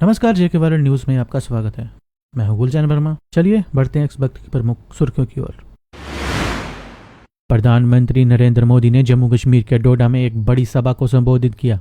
नमस्कार, जेके viral news में आपका स्वागत है। मैं हूं गुलचैन वर्मा। चलिए बढ़ते हैं इस वक्त की प्रमुख सुर्खियों की ओर। प्रधानमंत्री नरेंद्र मोदी ने जम्मू कश्मीर के डोडा में एक बड़ी सभा को संबोधित किया।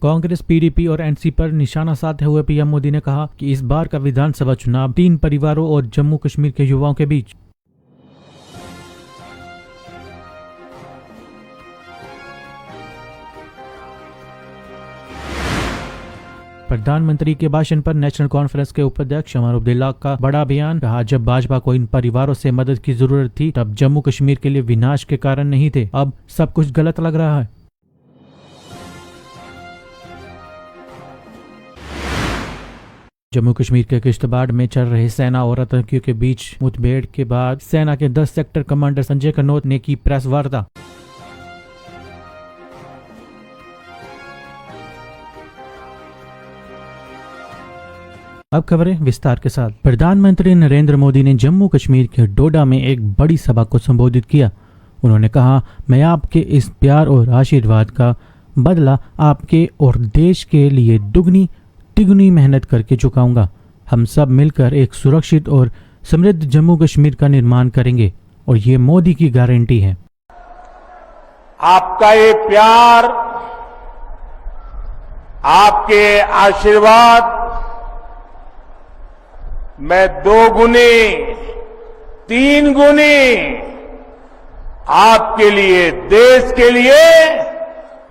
कांग्रेस, पीडीपी और एनसी पर निशाना साधते हुए पीएम मोदी ने कहा कि इस बार का विधानसभा चुनाव 3 परिवारों और जम्मू कश्मीर के युवाओं के बीच। प्रधानमंत्री के भाषण पर नेशनल कॉन्फ्रेंस के उपाध्यक्ष उमर अब्दुल्ला का बड़ा बयान। कहा, जब भाजपा को इन परिवारों से मदद की जरूरत थी तब जम्मू कश्मीर के लिए विनाश के कारण नहीं थे। अब सब कुछ गलत लग रहा है। जम्मू कश्मीर के किश्तवाड़ में चल रहे सेना और आतंकियों के बीच मुठभेड़ के बाद सेना के 10 सेक्टर कमांडर संजय कनौत ने की प्रेस वार्ता। अब खबरें विस्तार के साथ। प्रधानमंत्री नरेंद्र मोदी ने जम्मू कश्मीर के डोडा में एक बड़ी सभा को संबोधित किया। उन्होंने कहा, मैं आपके इस प्यार और आशीर्वाद का बदला आपके और देश के लिए तिगुनी मेहनत करके चुकाऊंगा। हम सब मिलकर एक सुरक्षित और समृद्ध जम्मू कश्मीर का निर्माण करेंगे और ये मोदी की गारंटी है। आपका ये प्यार, आपके आशीर्वाद मैं 2 गुनी 3 गुनी आपके लिए, देश के लिए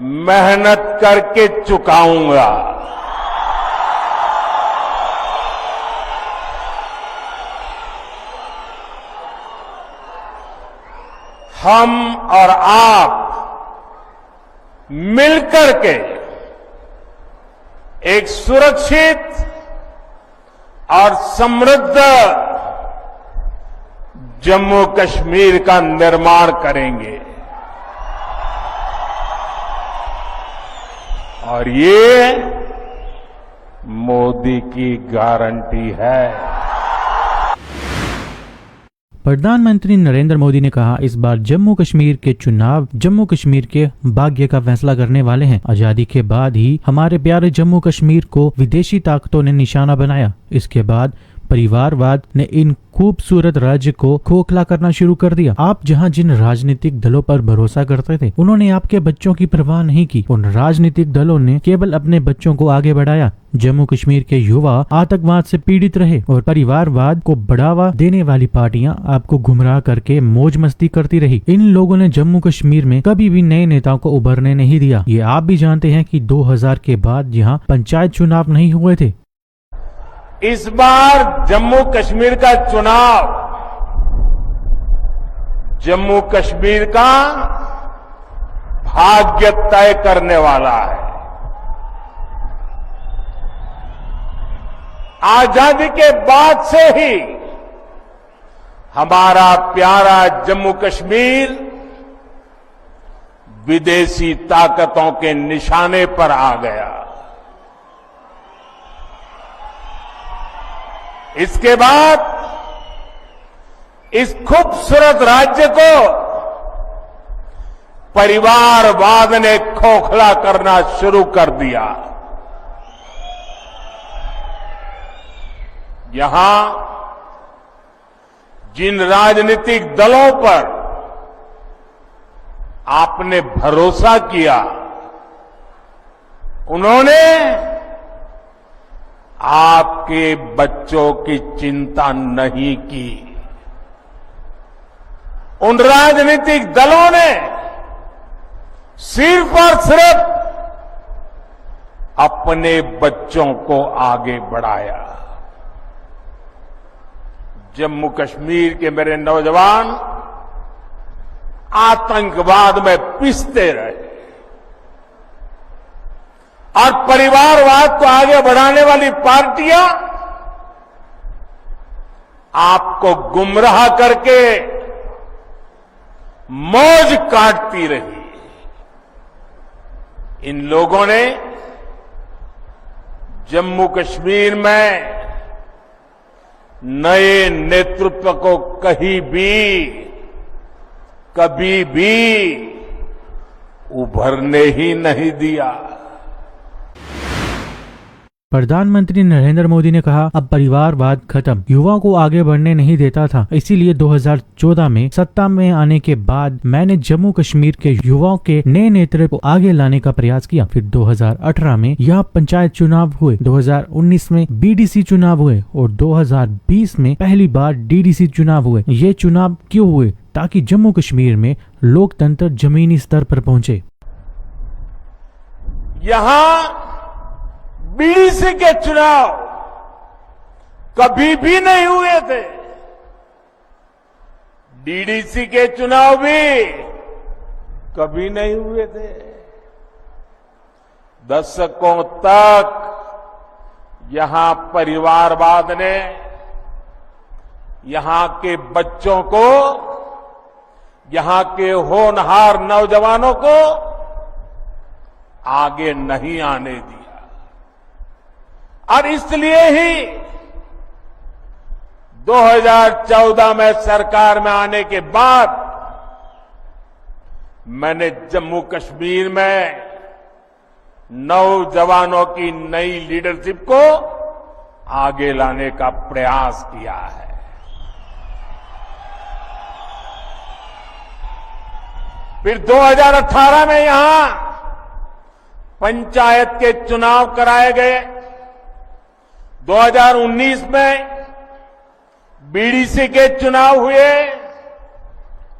मेहनत करके चुकाऊंगा। हम और आप मिलकर के एक सुरक्षित और समृद्ध जम्मू कश्मीर का निर्माण करेंगे और ये मोदी की गारंटी है। प्रधानमंत्री नरेंद्र मोदी ने कहा, इस बार जम्मू कश्मीर के चुनाव जम्मू कश्मीर के भाग्य का फैसला करने वाले हैं। आजादी के बाद ही हमारे प्यारे जम्मू कश्मीर को विदेशी ताकतों ने निशाना बनाया। इसके बाद परिवारवाद ने इन खूबसूरत राज्य को खोखला करना शुरू कर दिया। आप जहां जिन राजनीतिक दलों पर भरोसा करते थे, उन्होंने आपके बच्चों की परवाह नहीं की। उन राजनीतिक दलों ने केवल अपने बच्चों को आगे बढ़ाया। जम्मू कश्मीर के युवा आतंकवाद से पीड़ित रहे और परिवारवाद को बढ़ावा देने वाली पार्टियां आपको गुमराह करके मौज मस्ती करती रही। इन लोगों ने जम्मू कश्मीर में कभी भी नए नेताओं को उभरने नहीं दिया। ये आप भी जानते हैं कि 2000 के बाद यहाँ पंचायत चुनाव नहीं हुए थे। इस बार जम्मू कश्मीर का चुनाव जम्मू कश्मीर का भाग्य तय करने वाला है। आजादी के बाद से ही हमारा प्यारा जम्मू कश्मीर विदेशी ताकतों के निशाने पर आ गया। इसके बाद इस खूबसूरत राज्य को परिवारवाद ने खोखला करना शुरू कर दिया। यहां जिन राजनीतिक दलों पर आपने भरोसा किया, उन्होंने आपके बच्चों की चिंता नहीं की। उन राजनीतिक दलों ने सिर्फ और सिर्फ अपने बच्चों को आगे बढ़ाया। जम्मू कश्मीर के मेरे नौजवान आतंकवाद में पिसते रहे और परिवारवाद को आगे बढ़ाने वाली पार्टियां आपको गुमराह करके मौज काटती रही। इन लोगों ने जम्मू कश्मीर में नए नेतृत्व को कहीं भी कभी भी उभरने ही नहीं दिया। प्रधानमंत्री नरेंद्र मोदी ने कहा, अब परिवारवाद खत्म, युवाओं को आगे बढ़ने नहीं देता था, इसीलिए 2014 में सत्ता में आने के बाद मैंने जम्मू कश्मीर के युवाओं के नए नेतृत्व को आगे लाने का प्रयास किया। फिर 2018 में यहाँ पंचायत चुनाव हुए, 2019 में बीडीसी चुनाव हुए और 2020 में पहली बार डीडीसी चुनाव हुए। ये चुनाव क्यों हुए? ताकि जम्मू कश्मीर में लोकतंत्र जमीनी स्तर पर पहुंचे। यहाँ बीडीसी के चुनाव कभी भी नहीं हुए थे, डीडीसी के चुनाव भी कभी नहीं हुए थे। दशकों तक यहां परिवारवाद ने यहां के बच्चों को, यहां के होनहार नौजवानों को आगे नहीं आने दिया। और इसलिए ही 2014 में सरकार में आने के बाद मैंने जम्मू कश्मीर में नौजवानों की नई लीडरशिप को आगे लाने का प्रयास किया है। फिर 2018 में यहां पंचायत के चुनाव कराए गए, 2019 में बीडीसी के चुनाव हुए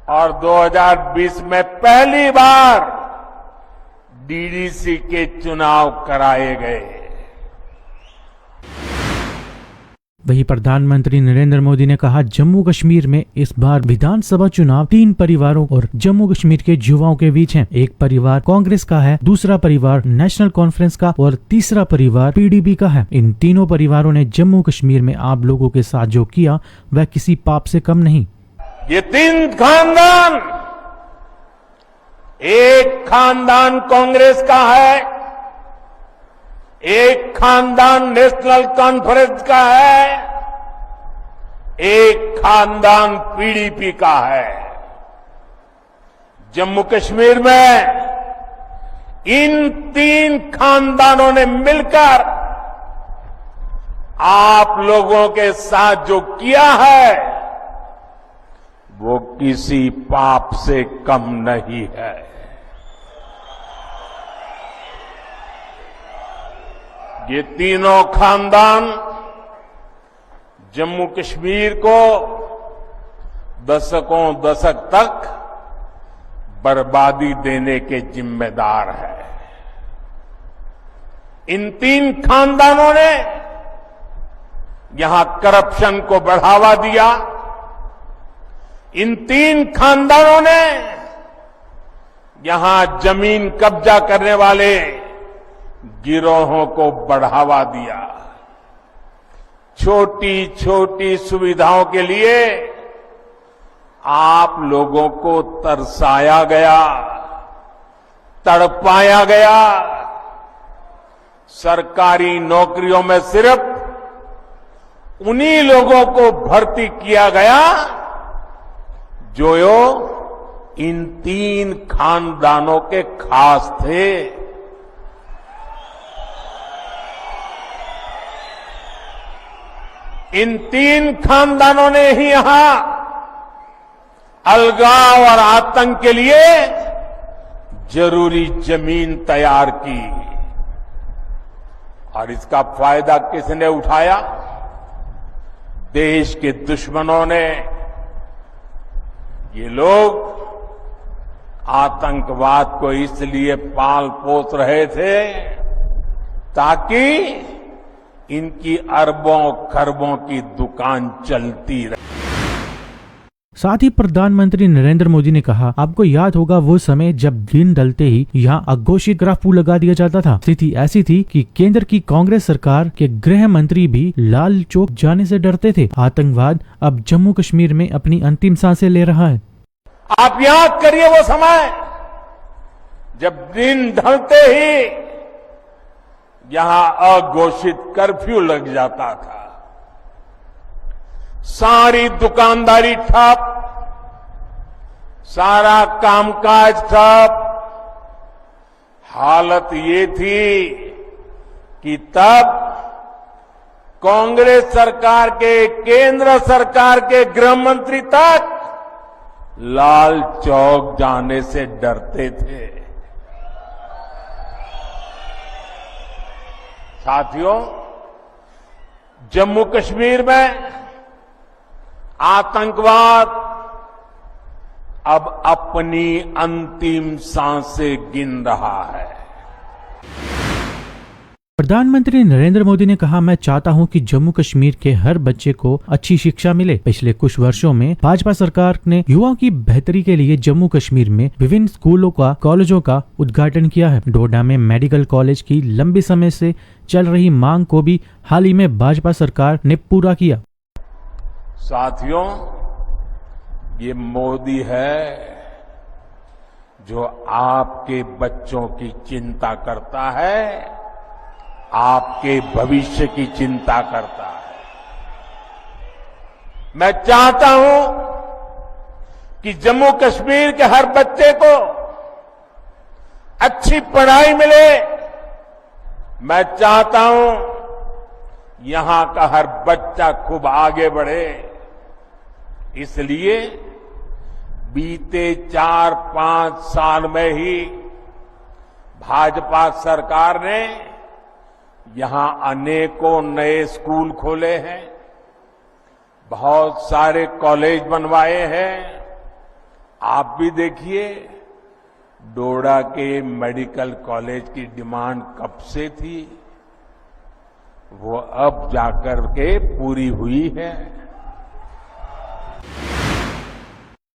और 2020 में पहली बार डीडीसी के चुनाव कराए गए। वहीं प्रधानमंत्री नरेंद्र मोदी ने कहा, जम्मू कश्मीर में इस बार विधानसभा चुनाव 3 परिवारों और जम्मू कश्मीर के युवाओं के बीच हैं। एक परिवार कांग्रेस का है, दूसरा परिवार नेशनल कॉन्फ्रेंस का और तीसरा परिवार पीडीपी का है। इन तीनों परिवारों ने जम्मू कश्मीर में आप लोगों के साथ जो किया वह किसी पाप से कम नहीं। ये 3 खानदान, एक खानदान कांग्रेस का है, एक खानदान नेशनल कॉन्फ्रेंस का है, एक खानदान पीडीपी का है। जम्मू कश्मीर में इन 3 खानदानों ने मिलकर आप लोगों के साथ जो किया है वो किसी पाप से कम नहीं है। ये तीनों खानदान जम्मू कश्मीर को दशकों दशक तक बर्बादी देने के जिम्मेदार है। इन 3 खानदानों ने यहां करप्शन को बढ़ावा दिया। इन 3 खानदानों ने यहां जमीन कब्जा करने वाले गिरोहों को बढ़ावा दिया। छोटी छोटी सुविधाओं के लिए आप लोगों को तरसाया गया, तड़पाया गया। सरकारी नौकरियों में सिर्फ उन्हीं लोगों को भर्ती किया गया जो इन 3 खानदानों के खास थे। इन 3 खानदानों ने ही यहां अलगाव और आतंक के लिए जरूरी जमीन तैयार की और इसका फायदा किसने उठाया? देश के दुश्मनों ने। ये लोग आतंकवाद को इसलिए पाल पोस रहे थे ताकि इनकी अरबों खरबों की दुकान चलती रहे। साथ ही प्रधानमंत्री नरेंद्र मोदी ने कहा, आपको याद होगा वो समय जब दिन ढलते ही यहाँ अघोषित कर्फ्यू लगा दिया जाता था। स्थिति ऐसी थी कि केंद्र की कांग्रेस सरकार के गृह मंत्री भी लाल चौक जाने से डरते थे। आतंकवाद अब जम्मू कश्मीर में अपनी अंतिम सांसें ले रहा है। आप याद करिए वो समय जब दिन ढलते ही यहां अघोषित कर्फ्यू लग जाता था। सारी दुकानदारी ठप, सारा कामकाज ठप। हालत ये थी कि तब कांग्रेस सरकार के, केंद्र सरकार के गृह मंत्री तक लाल चौक जाने से डरते थे। साथियों, जम्मू कश्मीर में आतंकवाद अब अपनी अंतिम सांसें गिन रहा है। प्रधानमंत्री नरेंद्र मोदी ने कहा, मैं चाहता हूं कि जम्मू कश्मीर के हर बच्चे को अच्छी शिक्षा मिले। पिछले कुछ वर्षों में भाजपा सरकार ने युवाओं की बेहतरी के लिए जम्मू कश्मीर में विभिन्न स्कूलों का, कॉलेजों का उद्घाटन किया है। डोडा में मेडिकल कॉलेज की लंबी समय से चल रही मांग को भी हाल ही में भाजपा सरकार ने पूरा किया। साथियों, ये मोदी है जो आपके बच्चों की चिंता करता है, आपके भविष्य की चिंता करता है। मैं चाहता हूं कि जम्मू कश्मीर के हर बच्चे को अच्छी पढ़ाई मिले। मैं चाहता हूं यहां का हर बच्चा खूब आगे बढ़े। इसलिए बीते 4-5 साल में ही भाजपा सरकार ने यहां अनेकों नए स्कूल खोले हैं, बहुत सारे कॉलेज बनवाए हैं। आप भी देखिए, डोडा के मेडिकल कॉलेज की डिमांड कब से थी, वो अब जाकर के पूरी हुई है।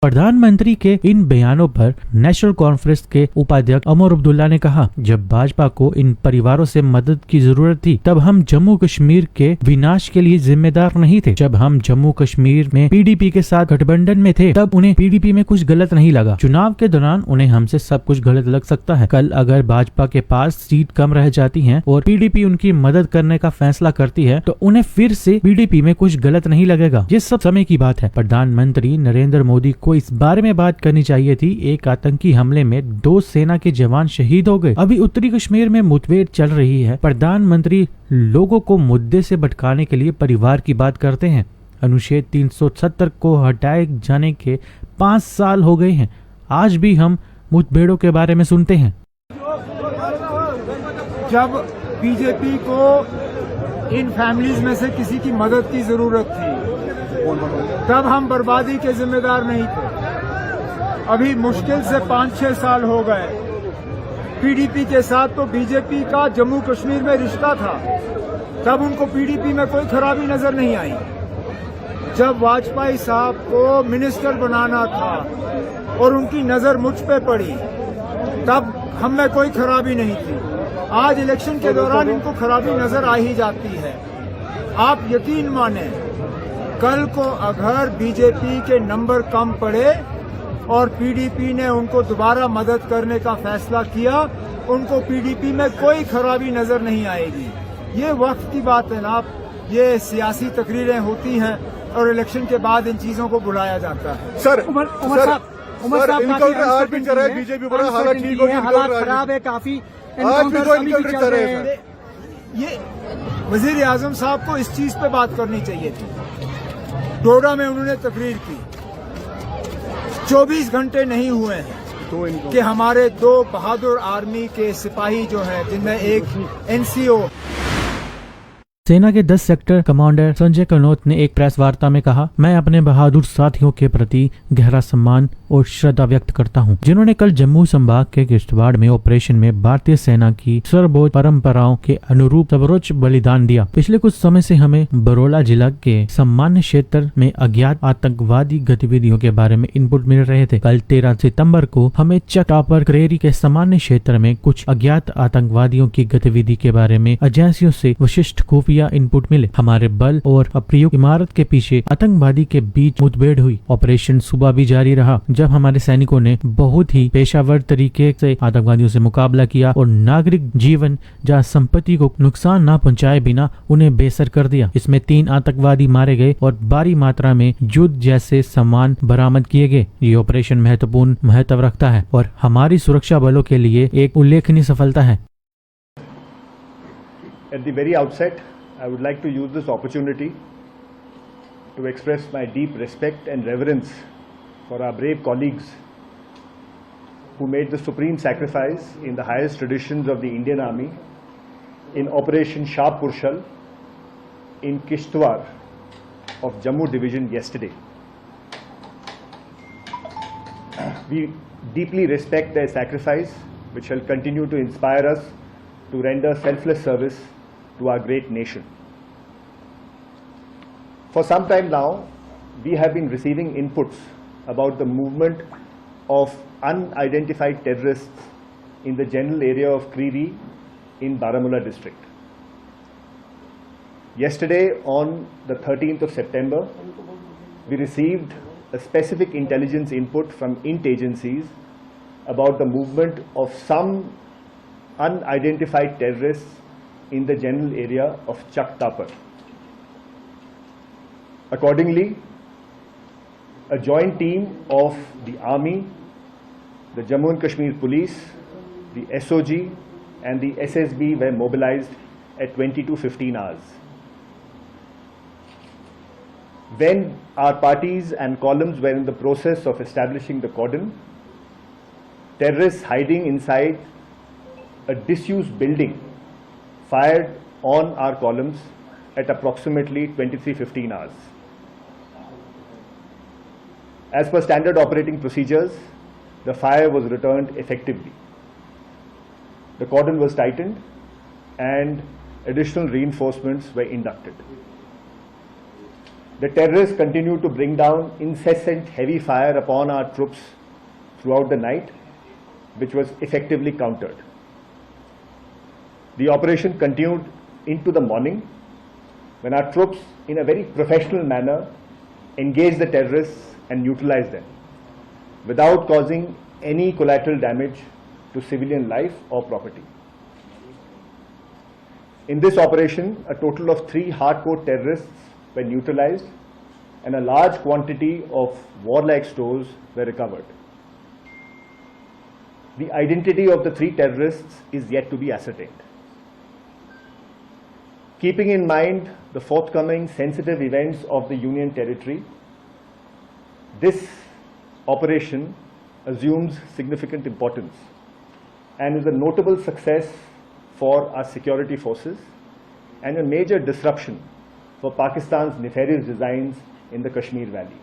प्रधानमंत्री के इन बयानों पर नेशनल कॉन्फ्रेंस के उपाध्यक्ष उमर अब्दुल्ला ने कहा, जब भाजपा को इन परिवारों से मदद की जरूरत थी तब हम जम्मू कश्मीर के विनाश के लिए जिम्मेदार नहीं थे। जब हम जम्मू कश्मीर में पीडीपी के साथ गठबंधन में थे तब उन्हें पीडीपी में कुछ गलत नहीं लगा। चुनाव के दौरान उन्हें हमसे सब कुछ गलत लग सकता है। कल अगर भाजपा के पास सीट कम रह जाती है और पीडीपी उनकी मदद करने का फैसला करती है तो उन्हें फिर से पीडीपी में कुछ गलत नहीं लगेगा। ये सब समय की बात है। प्रधानमंत्री नरेंद्र मोदी को इस बारे में बात करनी चाहिए थी। एक आतंकी हमले में 2 सेना के जवान शहीद हो गए। अभी उत्तरी कश्मीर में मुठभेड़ चल रही है। प्रधानमंत्री लोगों को मुद्दे से भटकाने के लिए परिवार की बात करते हैं। अनुच्छेद 370 को हटाए जाने के 5 साल हो गए हैं। आज भी हम मुठभेड़ों के बारे में सुनते हैं। जब बीजेपी को इन फैमिलीज में से किसी की मदद की जरूरत थी तब हम बर्बादी के जिम्मेदार नहीं थे। अभी मुश्किल से 5-6 साल हो गए। पीडीपी के साथ तो बीजेपी का जम्मू कश्मीर में रिश्ता था, तब उनको पीडीपी में कोई खराबी नजर नहीं आई। जब वाजपेयी साहब को मिनिस्टर बनाना था और उनकी नजर मुझ पे पड़ी तब हम में कोई खराबी नहीं थी। आज इलेक्शन के दौरान इनको खराबी नजर आ ही जाती है। आप यकीन माने, कल को अगर बीजेपी के नंबर कम पड़े और पीडीपी ने उनको दोबारा मदद करने का फैसला किया, उनको पीडीपी में कोई खराबी नजर नहीं आएगी। ये वक्त की बात है ना। ये सियासी तकरीरें होती हैं और इलेक्शन के बाद इन चीजों को बुलाया जाता है। सर, उमर साहब बीजेपी बड़ा हालत ठीक हो गई, हालात खराब है काफी। ये वजीर आजम साहब को इस चीज पे बात करनी चाहिए थी। डोडा में उन्होंने तकरीर की, 24 घंटे नहीं हुए हैं कि हमारे 2 बहादुर आर्मी के सिपाही जो हैं, जिनमें एक एनसीओ सेना के 10 सेक्टर कमांडर संजय कनौत ने एक प्रेस वार्ता में कहा, मैं अपने बहादुर साथियों के प्रति गहरा सम्मान और श्रद्धा व्यक्त करता हूं, जिन्होंने कल जम्मू संभाग के किश्तवाड़ में ऑपरेशन में भारतीय सेना की सर्वोच्च परंपराओं के अनुरूप सर्वोच्च बलिदान दिया। पिछले कुछ समय से हमें बरोला जिला के सामान्य क्षेत्र में अज्ञात आतंकवादी गतिविधियों के बारे में इनपुट मिल रहे थे। कल 13 सितम्बर को हमें चटापर करेरी के सामान्य क्षेत्र में कुछ अज्ञात आतंकवादियों की गतिविधि के बारे में एजेंसियों से विशिष्ट खुफिया इनपुट मिले। हमारे बल और अप्रयुक्त इमारत के पीछे आतंकवादी के बीच मुठभेड़ हुई। ऑपरेशन सुबह भी जारी रहा। जब हमारे सैनिकों ने बहुत ही पेशावर तरीके से आतंकवादियों से मुकाबला किया और नागरिक जीवन या संपत्ति को नुकसान न पहुंचाए बिना उन्हें बेसर कर दिया। इसमें 3 आतंकवादी मारे गए और भारी मात्रा में युद्ध जैसे सामान बरामद किए गए। ये ऑपरेशन महत्वपूर्ण महत्व रखता है और हमारी सुरक्षा बलों के लिए एक उल्लेखनीय सफलता है। At the very outset, I would like to use this opportunity to express my deep respect and reverence for our brave colleagues who made the supreme sacrifice in the highest traditions of the Indian Army in Operation Sharp Purshal in Kishtwar of Jammu Division yesterday. We deeply respect their sacrifice, which shall continue to inspire us to render selfless service to our great nation. For some time now, we have been receiving inputs about the movement of unidentified terrorists in the general area of Kriri in Baramulla district. Yesterday, on the 13th of September, we received a specific intelligence input from INT agencies about the movement of some unidentified terrorists in the general area of Chak Tapar. Accordingly, a joint team of the Army, the Jammu and Kashmir Police, the SOG and the SSB were mobilized at 20 to 15 hours. When our parties and columns were in the process of establishing the cordon, terrorists hiding inside a disused building fired on our columns at approximately 23:15 hours. As per standard operating procedures, the fire was returned effectively. The cordon was tightened and additional reinforcements were inducted. The terrorists continued to bring down incessant heavy fire upon our troops throughout the night, which was effectively countered. The operation continued into the morning when our troops, in a very professional manner, engaged the terrorists and neutralized them without causing any collateral damage to civilian life or property. In this operation, a total of 3 hardcore terrorists were neutralized and a large quantity of warlike stores were recovered. The identity of the 3 terrorists is yet to be ascertained. Keeping in mind the forthcoming sensitive events of the Union Territory, this operation assumes significant importance and is a notable success for our security forces and a major disruption for Pakistan's nefarious designs in the Kashmir Valley.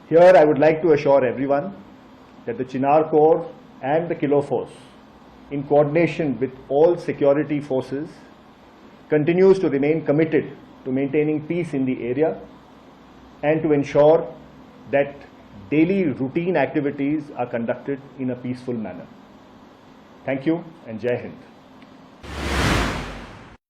Here I would like to assure everyone that the Chinar Corps and the Kilo Force, in coordination with all security forces, continues to remain committed to maintaining peace in the area and to ensure that daily routine activities are conducted in a peaceful manner. Thank you and Jai Hind.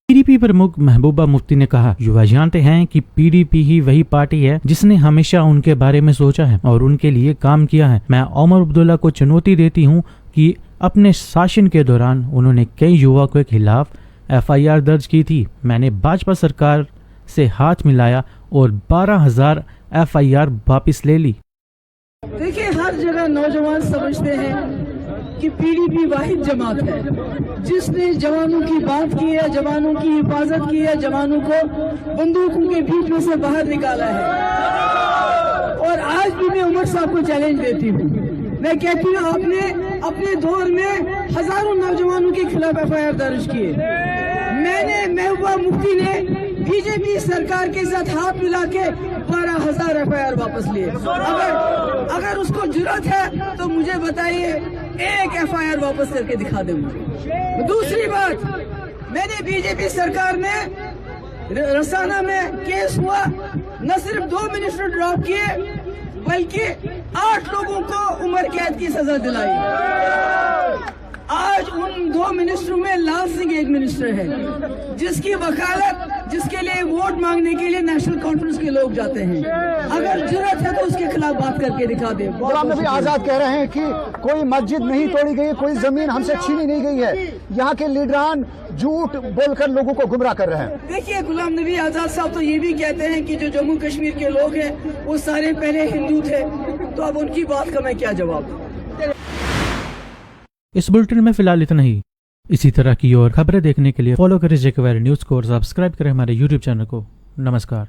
PDP प्रमुख महबूबा मुफ्ती ने कहा, युवा जानते हैं कि PDP ही वही party है जिसने हमेशा उनके बारे में सोचा है और उनके लिए काम किया है। मैं ओमर अब्दुल्ला को चुनौती देती हूं कि अपने शासन के दौरान उन्होंने कई युवाओं के खिलाफ एफआईआर दर्ज की थी। मैंने भाजपा सरकार से हाथ मिलाया और 12,000 एफआईआर वापस ले ली। देखिए, हर जगह नौजवान समझते हैं कि पीडीपी वाहिद जमात है जिसने जवानों की बात की है, जवानों की हिफाजत की है, जवानों को बंदूकों के बीच में से बाहर निकाला है। और आज भी मैं उमर साहब को चैलेंज देती हूँ, मैं कहती हूँ आपने अपने दौर में हजारों नौजवानों के खिलाफ एफआईआर दर्ज किए। मैंने महबूबा मुफ्ती ने बीजेपी सरकार के साथ हाथ मिला के 12,000 एफआईआर वापस लिए। अगर उसको जरूरत है तो मुझे बताइए, एक एफआईआर वापस करके दिखा दे मुझे। दूसरी बात, मैंने बीजेपी सरकार में रसाना में केस हुआ, न सिर्फ 2 मिनिस्टर ड्रॉप किए बल्कि 8 लोगों को उम्र कैद की सजा दिलाई। आज उन 2 मिनिस्टरों में लाल सिंह एक मिनिस्टर है जिसकी वकालत जिसके लिए वोट मांगने के लिए नेशनल कॉन्फ्रेंस के लोग जाते हैं। अगर जरूरत है तो उसके खिलाफ बात करके दिखा दे। गुलाम नबी आजाद कह रहे हैं कि कोई मस्जिद नहीं तोड़ी गई, कोई जमीन हमसे छीनी नहीं गई है। यहाँ के लीडरान झूठ बोलकर लोगों को गुमराह कर रहे हैं। देखिए, गुलाम नबी आजाद साहब तो ये भी कहते हैं कि जो जम्मू कश्मीर के लोग हैं वो सारे पहले हिंदू थे, तो अब उनकी बात का मैं क्या जवाब दूं? इस बुलेटिन में फिलहाल इतना ही। इसी तरह की और खबरें देखने के लिए फॉलो करें जेके वैली न्यूज को और सब्सक्राइब करें हमारे यूट्यूब चैनल को। नमस्कार।